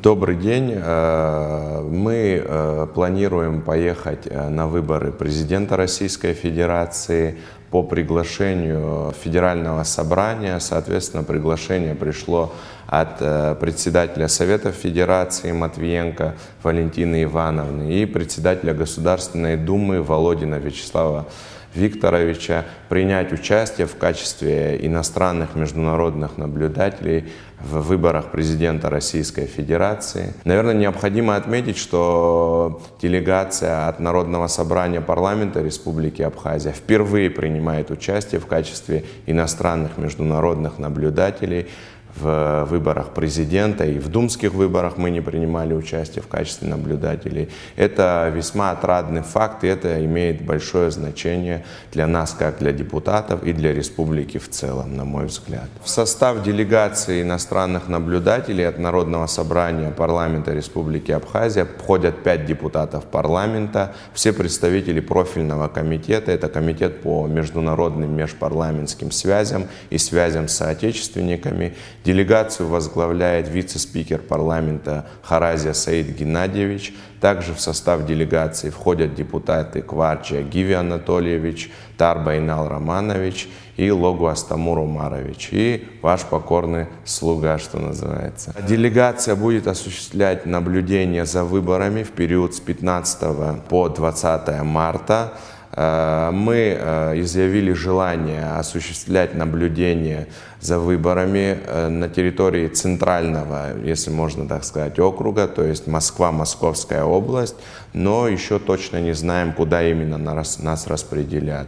Добрый день. Мы планируем поехать на выборы президента Российской Федерации по приглашению Федерального собрания. Соответственно, приглашение пришло от председателя Совета Федерации Матвиенко Валентины Ивановны и председателя Государственной Думы Володина Вячеслава Викторовича принять участие в качестве иностранных международных наблюдателей в выборах президента Российской Федерации. Наверное, необходимо отметить, что делегация от Народного собрания парламента Республики Абхазия впервые принимает участие в качестве иностранных международных наблюдателей в выборах президента, и в думских выборах мы не принимали участие в качестве наблюдателей. Это весьма отрадный факт, и это имеет большое значение для нас, как для депутатов, и для республики в целом, на мой взгляд. В состав делегации иностранных наблюдателей от Народного собрания парламента Республики Абхазия входят 5 депутатов парламента, все представители профильного комитета, это комитет по международным межпарламентским связям и связям с соотечественниками. Делегацию возглавляет вице-спикер парламента Харазия Саид Геннадьевич. Также в состав делегации входят депутаты Кварча Гиви Анатольевич, Тарбайнал Романович и Логу Астамур Умарович. И ваш покорный слуга, что называется. Делегация будет осуществлять наблюдение за выборами в период с 15 по 20 марта. Мы изъявили желание осуществлять наблюдение за выборами на территории центрального, если можно так сказать, округа, то есть Москва, Московская область, но еще точно не знаем, куда именно нас распределят.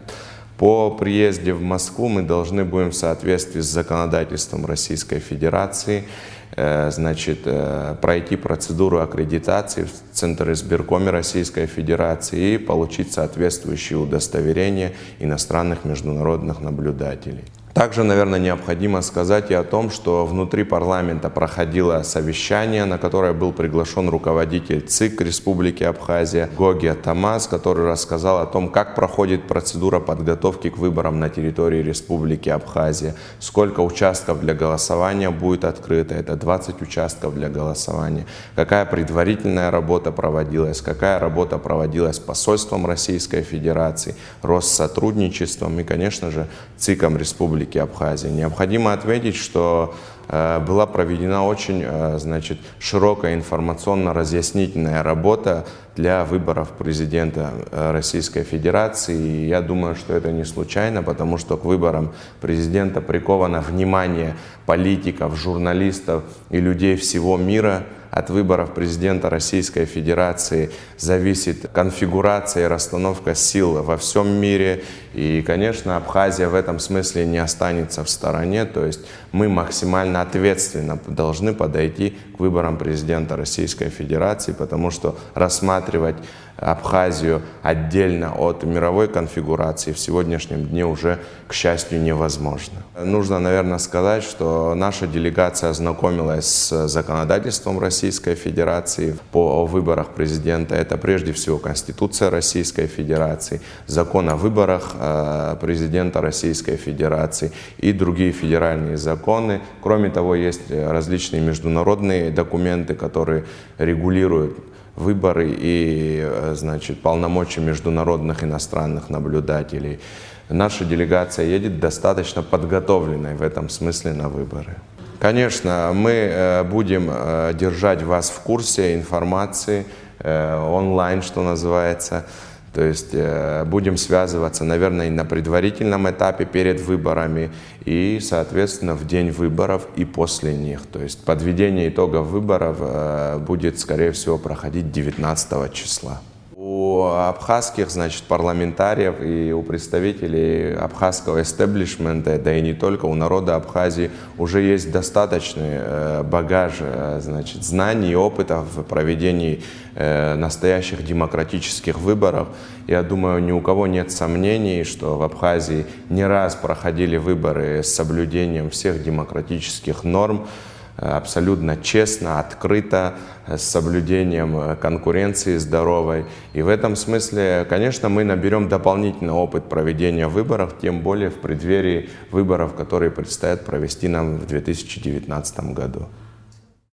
По приезде в Москву мы должны будем в соответствии с законодательством Российской Федерации пройти процедуру аккредитации в Центр избиркоме Российской Федерации и получить соответствующие удостоверения иностранных международных наблюдателей. Также, наверное, необходимо сказать и о том, что внутри парламента проходило совещание, на которое был приглашен руководитель ЦИК Республики Абхазия Гоги Тамаз, который рассказал о том, как проходит процедура подготовки к выборам на территории Республики Абхазия, сколько участков для голосования будет открыто, это 20 участков для голосования, какая предварительная работа проводилась, какая работа проводилась посольством Российской Федерации, Россотрудничеством и, конечно же, ЦИКом Республики Абхазия. Необходимо отметить, что была проведена очень широкая информационно-разъяснительная работа для выборов президента Российской Федерации. И я думаю, что это не случайно, потому что к выборам президента приковано внимание политиков, журналистов и людей всего мира. От выборов президента Российской Федерации зависит конфигурация и расстановка сил во всем мире. И, конечно, Абхазия в этом смысле не останется в стороне. То есть мы максимально ответственно должны подойти к выборам президента Российской Федерации, потому что рассматривать Абхазию отдельно от мировой конфигурации в сегодняшнем дне уже, к счастью, невозможно. Нужно, наверное, сказать, что наша делегация ознакомилась с законодательством Российской Федерации по выборах президента. Это прежде всего Конституция Российской Федерации, закон о выборах президента Российской Федерации и другие федеральные законы. Кроме того, есть различные международные документы, которые регулируют выборы и полномочия международных иностранных наблюдателей. Наша делегация едет достаточно подготовленной в этом смысле на выборы. Конечно, мы будем держать вас в курсе информации онлайн, что называется. То есть будем связываться, наверное, и на предварительном этапе перед выборами, и, соответственно, в день выборов и после них. То есть подведение итогов выборов будет, скорее всего, проходить 19 числа. У абхазских, парламентариев и у представителей абхазского эстеблишмента, да и не только, у народа Абхазии уже есть достаточный багаж, знаний и опыта в проведении настоящих демократических выборов. Я думаю, ни у кого нет сомнений, что в Абхазии не раз проходили выборы с соблюдением всех демократических норм, абсолютно честно, открыто, с соблюдением конкуренции здоровой. И в этом смысле, конечно, мы наберем дополнительный опыт проведения выборов, тем более в преддверии выборов, которые предстоят провести нам в 2019 году.